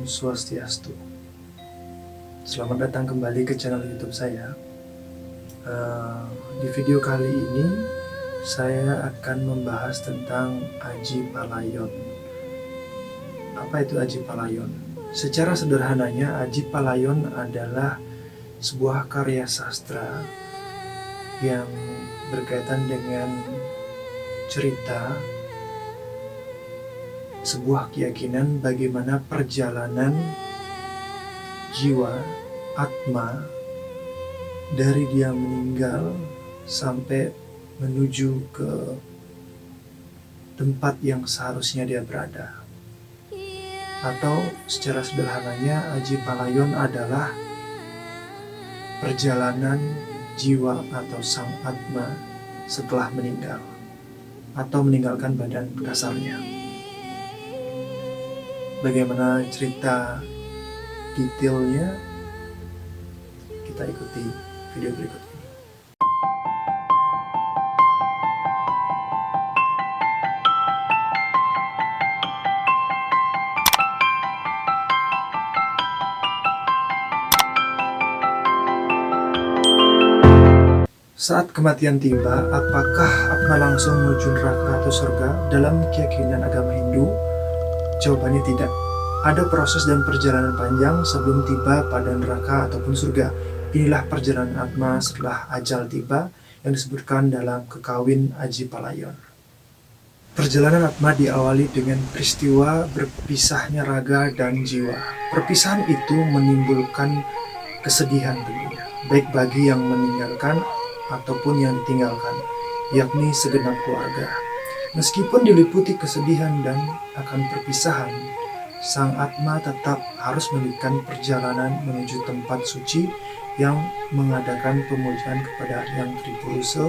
Om Swastiastu. Selamat datang kembali ke channel YouTube saya. Di video kali ini saya akan membahas tentang Aji Palayon. Apa itu Aji Palayon? Secara sederhananya, Aji Palayon adalah sebuah karya sastra yang berkaitan dengan cerita sebuah keyakinan bagaimana perjalanan jiwa, atma, dari dia meninggal sampai menuju ke tempat yang seharusnya dia berada. Atau secara sederhananya, Aji Palayon adalah perjalanan jiwa atau sang atma setelah meninggal atau meninggalkan badan kasarnya. Bagaimana cerita detailnya, kita ikuti video berikut ini. Saat kematian tiba, apakah atma langsung menuju neraka atau surga? Dalam keyakinan agama Hindu, jawabannya tidak. Ada proses dan perjalanan panjang sebelum tiba pada neraka ataupun surga. Inilah perjalanan atma setelah ajal tiba yang disebutkan dalam Kekawin Aji Palayon. Perjalanan atma diawali dengan peristiwa berpisahnya raga dan jiwa. Perpisahan itu menimbulkan kesedihan tentunya, baik bagi yang meninggalkan ataupun yang ditinggalkan, yakni segenap keluarga. Meskipun diliputi kesedihan dan akan perpisahan, sang atma tetap harus melanjutkan perjalanan menuju tempat suci yang mengadakan pemujaan kepada Yang Tripurusha,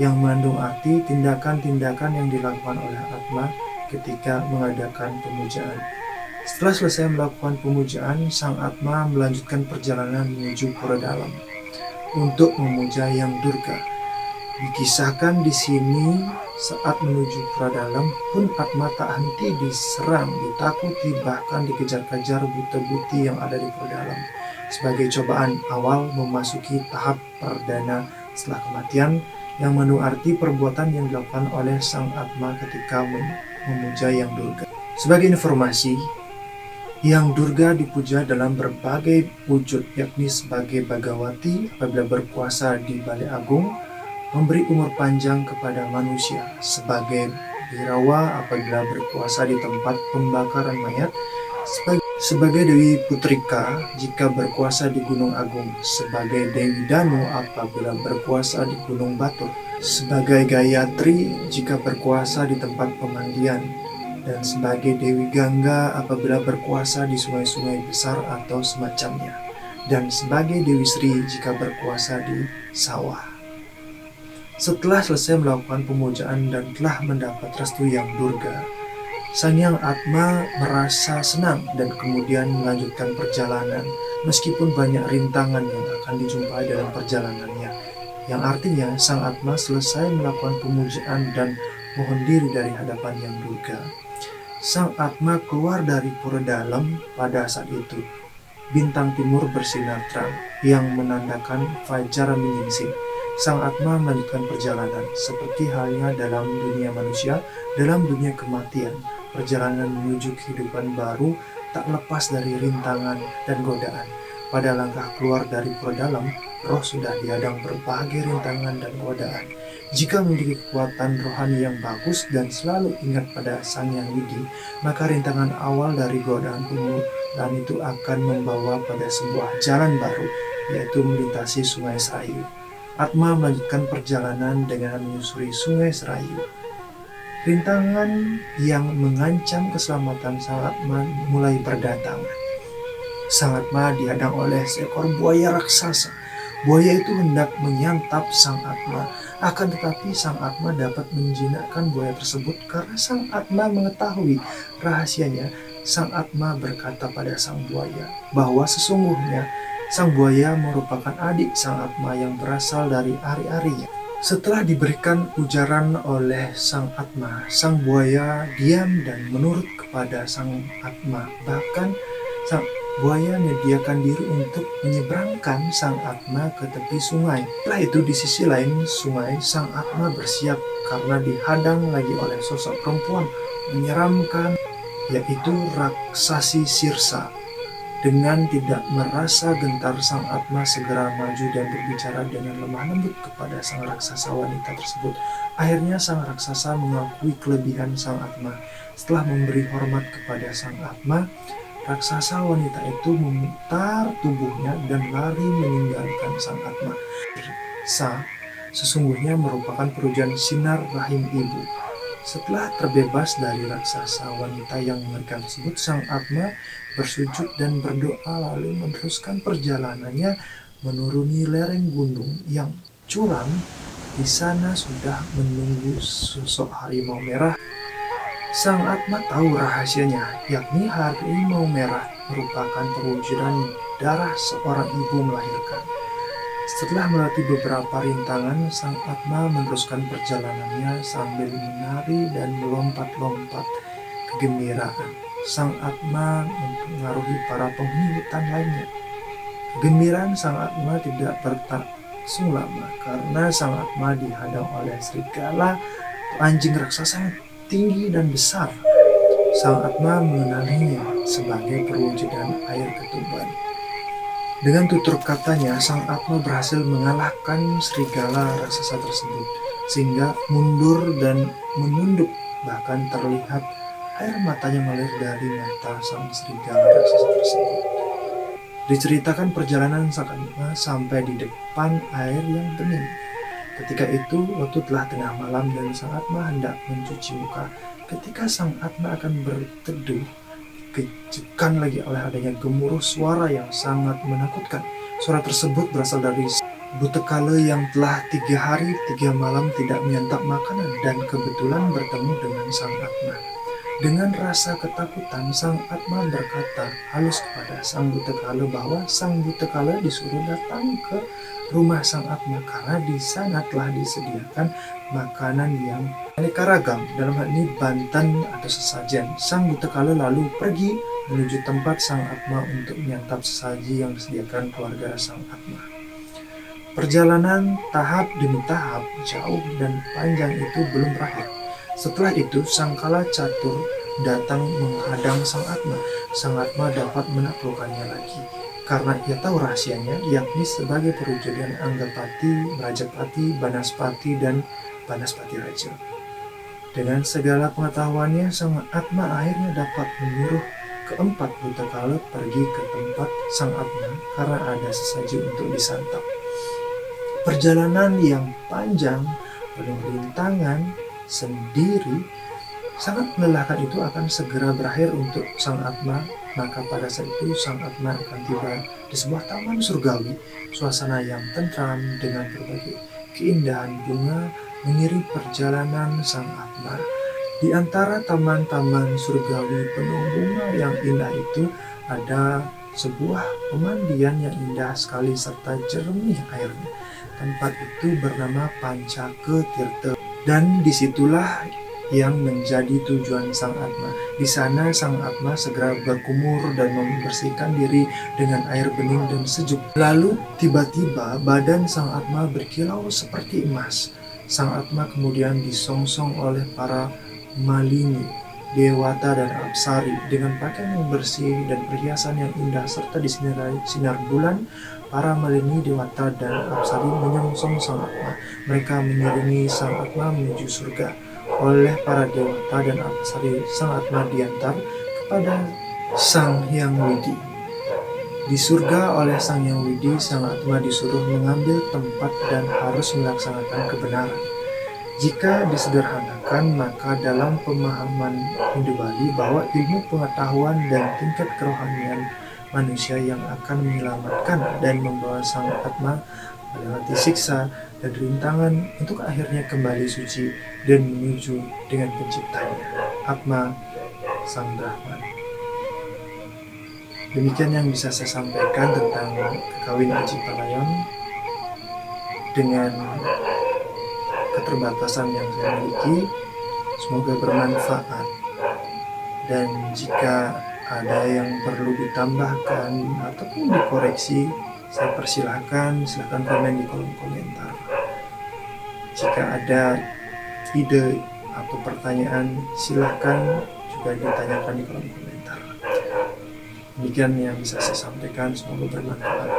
yang mengandung arti tindakan-tindakan yang dilakukan oleh atma ketika mengadakan pemujaan. Setelah selesai melakukan pemujaan, sang atma melanjutkan perjalanan menuju pura dalam untuk memuja Yang Durga. Dikisahkan di sini, saat menuju pura dalam pun atma tak henti diserang, ditakuti, bahkan dikejar-kejar buta-buti yang ada di pura dalam. Sebagai cobaan awal memasuki tahap perdana setelah kematian, yang mengandung arti perbuatan yang dilakukan oleh sang atma ketika memuja Yang Durga. Sebagai informasi, Yang Durga dipuja dalam berbagai wujud, yakni sebagai Bhagawati apabila berkuasa di Balai Agung, memberi umur panjang kepada manusia, sebagai Birawa apabila berkuasa di tempat pembakaran mayat, sebagai Dewi Putrika jika berkuasa di Gunung Agung, sebagai Dewi Danu apabila berkuasa di Gunung Batur, sebagai Gayatri jika berkuasa di tempat pemandian, dan sebagai Dewi Gangga apabila berkuasa di sungai-sungai besar atau semacamnya, dan sebagai Dewi Sri jika berkuasa di sawah. Setelah selesai melakukan pemujaan dan telah mendapat restu Yang Durga, sang Yang Atma merasa senang dan kemudian melanjutkan perjalanan meskipun banyak rintangan yang akan dijumpai dalam perjalanannya, yang artinya sang Atma selesai melakukan pemujaan dan mohon diri dari hadapan Yang Durga. Sang Atma keluar dari pura dalam pada saat itu. Bintang timur bersinar terang yang menandakan fajar menyingsing. Sang atma melanjutkan perjalanan seperti halnya dalam dunia manusia, dalam dunia kematian. Perjalanan menuju kehidupan baru tak lepas dari rintangan dan godaan. Pada langkah keluar dari pura dalam, roh sudah dihadang berbagai rintangan dan godaan. Jika memiliki kekuatan rohani yang bagus dan selalu ingat pada Sang Yang Widi, maka rintangan awal dari godaan dan itu akan membawa pada sebuah jalan baru, yaitu melintasi Sungai Serayu. Atma melanjutkan perjalanan dengan menyusuri Sungai Serayu. Rintangan yang mengancam keselamatan sang atma mulai berdatangan. Sang atma dihadang oleh seekor buaya raksasa. Buaya itu hendak menyantap sang atma, akan tetapi sang atma dapat menjinakkan buaya tersebut karena sang atma mengetahui rahasianya. Sang atma berkata pada sang buaya bahwa sesungguhnya sang buaya merupakan adik sang atma yang berasal dari ari-arinya. Setelah diberikan ujaran oleh sang atma, sang buaya diam dan menurut kepada sang atma. Bahkan Sang buaya menyediakan diri untuk menyeberangkan Sang Atma ke tepi sungai. Setelah itu di sisi lain sungai, Sang Atma bersiap karena dihadang lagi oleh sosok perempuan menyeramkan, yaitu raksasi Sirsa. Dengan tidak merasa gentar, Sang Atma segera maju dan berbicara dengan lemah lembut kepada sang raksasa wanita tersebut. Akhirnya sang raksasa mengakui kelebihan Sang Atma. Setelah memberi hormat kepada Sang Atma, raksasa wanita itu memutar tubuhnya dan lari meninggalkan Sang Atma. Sesungguhnya merupakan perwujudan sinar rahim ibu. Setelah terbebas dari raksasa wanita yang mengerikan tersebut, Sang Atma bersujud dan berdoa lalu meneruskan perjalanannya menuruni lereng gunung yang curam. Di sana sudah menunggu sosok harimau merah. Sang Atma tahu rahasianya, yakni harimau merah merupakan perwujudan darah seorang ibu melahirkan. Setelah melewati beberapa rintangan, Sang Atma meneruskan perjalanannya sambil menari dan melompat-lompat kegembiraan. Sang Atma mempengaruhi para penghuni hutan lainnya. Kegembiraan Sang Atma tidak berlangsung lama karena Sang Atma dihadang oleh serigala anjing raksasa yang tinggi dan besar. Sang Atma mengenalinya sebagai perwujudan air ketuban. Dengan tutur katanya, Sang Atma berhasil mengalahkan serigala raksasa tersebut, sehingga mundur dan menunduk, bahkan terlihat air matanya mengalir dari mata sang serigala raksasa tersebut. Diceritakan perjalanan Sang Atma sampai di depan air yang bening. Ketika itu, waktu telah tengah malam dan Sang Atma hendak mencuci muka. Ketika Sang Atma akan berteduh, dikejutkan lagi oleh adanya gemuruh suara yang sangat menakutkan. Suara tersebut berasal dari Butekala yang telah 3 hari 3 malam tidak menyantap makanan dan kebetulan bertemu dengan Sang Atma. Dengan rasa ketakutan, Sang Atma berkata halus kepada Sang Butekala bahwa Sang Butekala disuruh datang ke rumah Sang Atma karena di sana telah disediakan makanan yang aneka ragam, dalam hal ini banten atau sesajen. Sang Butekala lalu pergi menuju tempat Sang Atma untuk menyantap sesaji yang disediakan keluarga Sang Atma. Perjalanan tahap demi tahap, jauh dan panjang itu belum berakhir. Setelah itu, Sang Kala Catur datang menghadang Sang Atma. Sang Atma dapat menaklukkannya lagi karena ia tahu rahasianya, yakni sebagai perwujudan Anggapati, Rajapati, Banaspati, dan Banaspati Raja. Dengan segala pengetahuannya, Sang Atma akhirnya dapat menyuruh keempat Butekala pergi ke tempat Sang Atma karena ada sesaji untuk disantap. Perjalanan yang panjang, penuh rintangan, sendiri, sangat melelahkan itu akan segera berakhir untuk Sang Atma. Maka pada saat itu Sang Atma akan tiba di sebuah taman surgawi. Suasana yang tentram dengan berbagai keindahan bunga mengiringi perjalanan Sang Atma. Di antara taman-taman surgawi penuh bunga yang indah itu ada sebuah pemandian yang indah sekali serta jernih airnya. Tempat itu bernama Pancaka Tirta dan disitulah yang menjadi tujuan Sang Atma. Di sana Sang Atma segera berkumur dan membersihkan diri dengan air bening dan sejuk. Lalu tiba-tiba badan Sang Atma berkilau seperti emas. Sang Atma kemudian disongsong oleh para malini, dewata dan apsari dengan pakaian yang bersih dan perhiasan yang indah serta disinari sinar bulan. Para malini, dewata dan apsari menyongsong Sang Atma. Mereka mengiringi Sang Atma menuju surga. Oleh para dewata dan apsari, Sang Atma diantar kepada Sang Hyang Widi. Di surga oleh Sang Hyang Widi, Sang Atma disuruh mengambil tempat dan harus melaksanakan kebenaran. Jika disederhanakan, maka dalam pemahaman Hindu Bali bahwa ilmu pengetahuan dan tingkat kerohanian manusia yang akan menyelamatkan dan membawa Sang Atma melewati siksa dan rintangan untuk akhirnya kembali suci dan menuju dengan penciptanya, Atma Sang Brahman. Demikian yang bisa saya sampaikan tentang Kekawin Aji Palayon dengan keterbatasan yang saya miliki. Semoga bermanfaat, dan jika ada yang perlu ditambahkan ataupun dikoreksi, saya persilahkan, silahkan komen di kolom komentar. Jika ada ide atau pertanyaan, silahkan juga ditanyakan di kolom komentar. Demikian yang bisa saya sampaikan, semoga bermanfaat.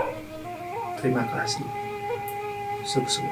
Terima kasih. Sukses.